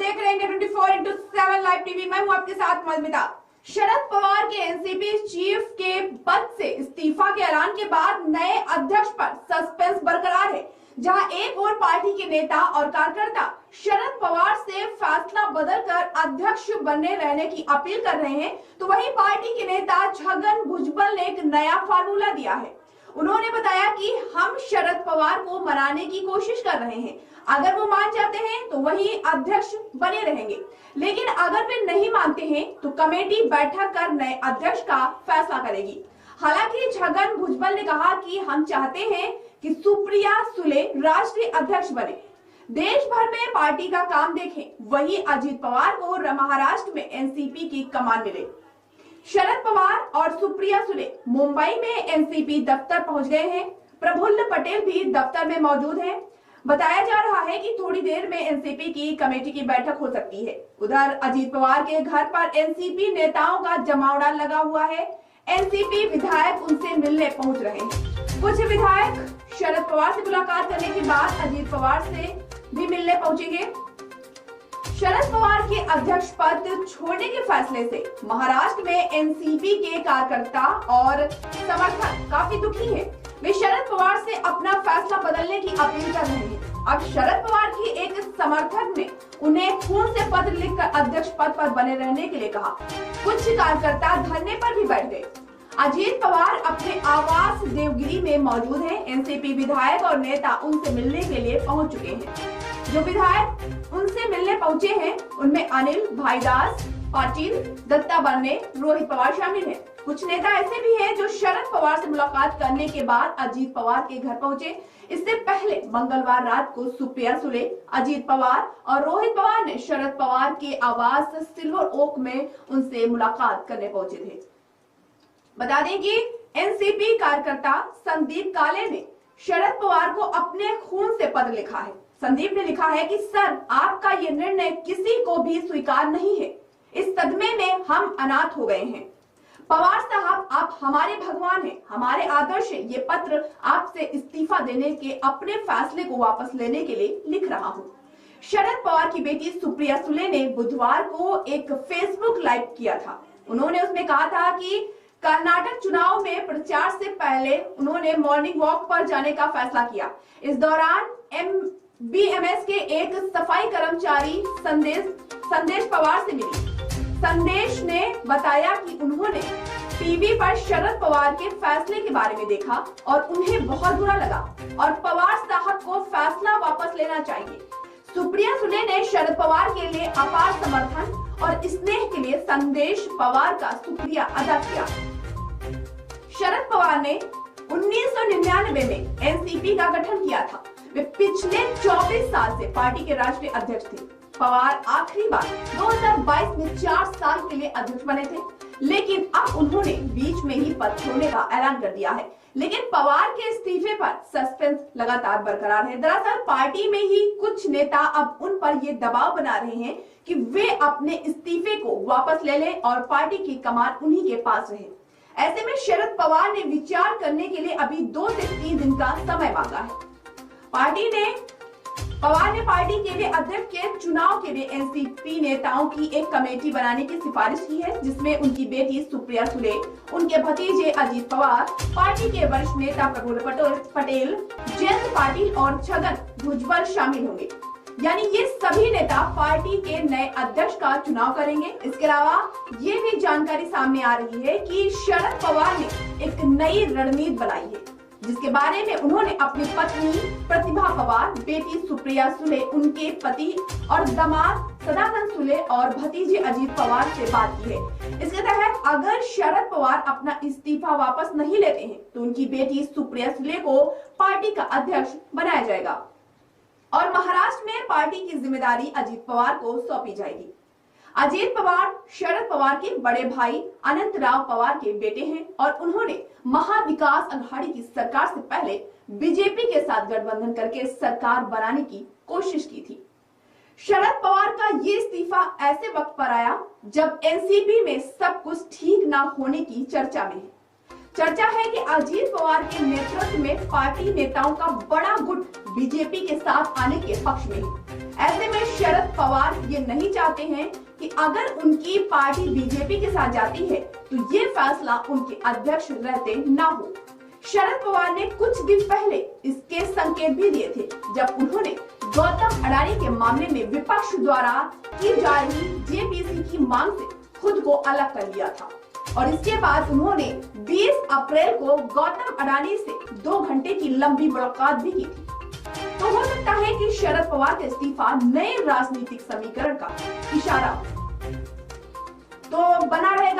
देख रहे हैं 24x7 लाइव टीवी। मैं हूं आपके साथ मधुमिता। शरद पवार के एनसीपी चीफ के पद से इस्तीफा के ऐलान के बाद नए अध्यक्ष पर सस्पेंस बरकरार है। जहां एक और पार्टी के नेता और कार्यकर्ता शरद पवार से फैसला बदलकर अध्यक्ष बने रहने की अपील कर रहे हैं, तो वहीं पार्टी के नेता छगन भुजबल ने एक नया फार्मूला दिया है। उन्होंने बताया कि हम शरद पवार को मनाने की कोशिश कर रहे हैं। अगर वो मान जाते हैं तो वही अध्यक्ष बने रहेंगे, लेकिन अगर वे नहीं मानते हैं तो कमेटी बैठक कर नए अध्यक्ष का फैसला करेगी। हालांकि छगन भुजबल ने कहा कि हम चाहते हैं कि सुप्रिया सुले राष्ट्रीय अध्यक्ष बने, देश भर में पार्टी का काम देखें, वही अजीत पवार को महाराष्ट्र में एनसीपी की कमान मिले। शरद पवार और सुप्रिया सुले मुंबई में एनसीपी दफ्तर पहुंच गए हैं। प्रफुल्ल पटेल भी दफ्तर में मौजूद हैं। बताया जा रहा है कि थोड़ी देर में एनसीपी की कमेटी की बैठक हो सकती है। उधर अजीत पवार के घर पर एनसीपी नेताओं का जमावड़ा लगा हुआ है। एनसीपी विधायक उनसे मिलने पहुंच रहे हैं। कुछ विधायक शरद पवार से मुलाकात करने के बाद अजीत पवार से भी मिलने पहुंचेंगे। शरद पवार के अध्यक्ष पद छोड़ने के फैसले से महाराष्ट्र में एनसीपी के कार्यकर्ता और समर्थक काफी दुखी हैं। वे शरद पवार से अपना फैसला बदलने की अपील कर रहे हैं। अब शरद पवार की एक समर्थक ने उन्हें खून से पत्र लिखकर अध्यक्ष पद पर बने रहने के लिए कहा। कुछ कार्यकर्ता धरने पर भी बैठ गए। अजीत पवार अपने आवास देवगिरी में मौजूद हैं। एनसीपी विधायक और नेता उनसे मिलने के लिए पहुंच चुके हैं। जो विधायक उनसे मिलने पहुंचे हैं उनमें अनिल भाईदास पाटिल, दत्ता बर्ने, रोहित पवार शामिल हैं। कुछ नेता ऐसे भी हैं जो शरद पवार से मुलाकात करने के बाद अजीत पवार के घर पहुंचे। इससे पहले मंगलवार रात को सुप्रिया सुले, अजीत पवार और रोहित पवार ने शरद पवार के आवास सिल्वर ओक में उनसे मुलाकात करने पहुंचे थे। बता दें कि एनसीपी कार्यकर्ता संदीप काले ने शरद पवार को अपने खून से पत्र लिखा है। संदीप ने लिखा है कि सर, आपका ये निर्णय किसी को भी स्वीकार नहीं है। इस सदमे में हम अनाथ हो गए हैं। पवार साहब, आप हमारे भगवान हैं, हमारे आदर्श हैं। ये पत्र आपसे इस्तीफा देने के अपने फैसले को वापस लेने के लिए लिख रहा हूँ। शरद पवार की बेटी सुप्रिया सुले ने बुधवार को एक फेसबुक लाइव किया था। उन्होंने उसमें कहा था कि कर्नाटक चुनाव में प्रचार से पहले उन्होंने मॉर्निंग वॉक पर जाने का फैसला किया। इस दौरान बीएमएस के एक सफाई कर्मचारी संदेश पवार से मिली। संदेश ने बताया कि उन्होंने टीवी पर शरद पवार के फैसले के बारे में देखा और उन्हें बहुत बुरा लगा और पवार साहब को फैसला वापस लेना चाहिए। सुप्रिया सुले ने शरद पवार के लिए अपार समर्थन और स्नेह के लिए संदेश पवार का शुक्रिया अदा किया। शरद पवार ने 1999 में एनसीपी का गठन किया था। वे पिछले 24 साल से पार्टी के राष्ट्रीय अध्यक्ष थे। पवार आखिरी बार 2022 में 4 साल के लिए अध्यक्ष बने थे, लेकिन अब उन्होंने बीच में ही पद छोड़ने का ऐलान कर दिया है। लेकिन पवार के इस्तीफे पर सस्पेंस लगातार बरकरार है। दरअसल पार्टी में ही कुछ नेता अब उन पर ये दबाव बना रहे हैं कि वे अपने इस्तीफे को वापस ले लें और पार्टी की कमान उन्हीं के पास रहे। ऐसे में शरद पवार ने विचार करने के लिए अभी 2 से 3 दिन का समय मांगा है। पवार ने पार्टी के लिए अध्यक्ष के चुनाव के लिए एनसीपी नेताओं की एक कमेटी बनाने की सिफारिश की है, जिसमें उनकी बेटी सुप्रिया सुले, उनके भतीजे अजीत पवार, पार्टी के वरिष्ठ नेता प्रफुल्ल पटेल, जयंत पाटिल और छगन भुजबल शामिल होंगे। यानी ये सभी नेता पार्टी के नए अध्यक्ष का चुनाव करेंगे। इसके अलावा ये भी जानकारी सामने आ रही है कि शरद पवार ने एक नई रणनीति बनाई है, जिसके बारे में उन्होंने अपनी पत्नी प्रतिभा पवार, बेटी सुप्रिया सुले, उनके पति और दामाद सदानंद सुले और भतीजे अजीत पवार से बात की है। इसके तहत अगर शरद पवार अपना इस्तीफा वापस नहीं लेते हैं तो उनकी बेटी सुप्रिया सुले को पार्टी का अध्यक्ष बनाया जाएगा और महाराष्ट्र में पार्टी की जिम्मेदारी अजीत पवार को सौंपी जाएगी। अजीत पवार शरद पवार के बड़े भाई अनंतराव पवार के बेटे हैं और उन्होंने महाविकास अघाड़ी की सरकार से पहले बीजेपी के साथ गठबंधन करके सरकार बनाने की कोशिश की थी। शरद पवार का ये इस्तीफा ऐसे वक्त पर आया जब एनसीपी में सब कुछ ठीक ना होने की चर्चा में है। चर्चा है कि अजीत पवार के नेतृत्व में पार्टी नेताओं का बड़ा गुट बीजेपी के साथ आने के पक्ष में है। ऐसे में शरद पवार ये नहीं चाहते हैं कि अगर उनकी पार्टी बीजेपी के साथ जाती है तो ये फैसला उनके अध्यक्ष रहते ना हो। शरद पवार ने कुछ दिन पहले इसके संकेत भी दिए थे जब उन्होंने गौतम अडानी के मामले में विपक्ष द्वारा की जा रही जेपीसी की मांग से खुद को अलग कर लिया था और इसके बाद उन्होंने 20 अप्रैल को गौतम अडानी से 2 घंटे की लंबी मुलाकात भी की थी। तो हो सकता है कि शरद पवार का इस्तीफा नए राजनीतिक समीकरण का इशारा हो। तो बना रहेगा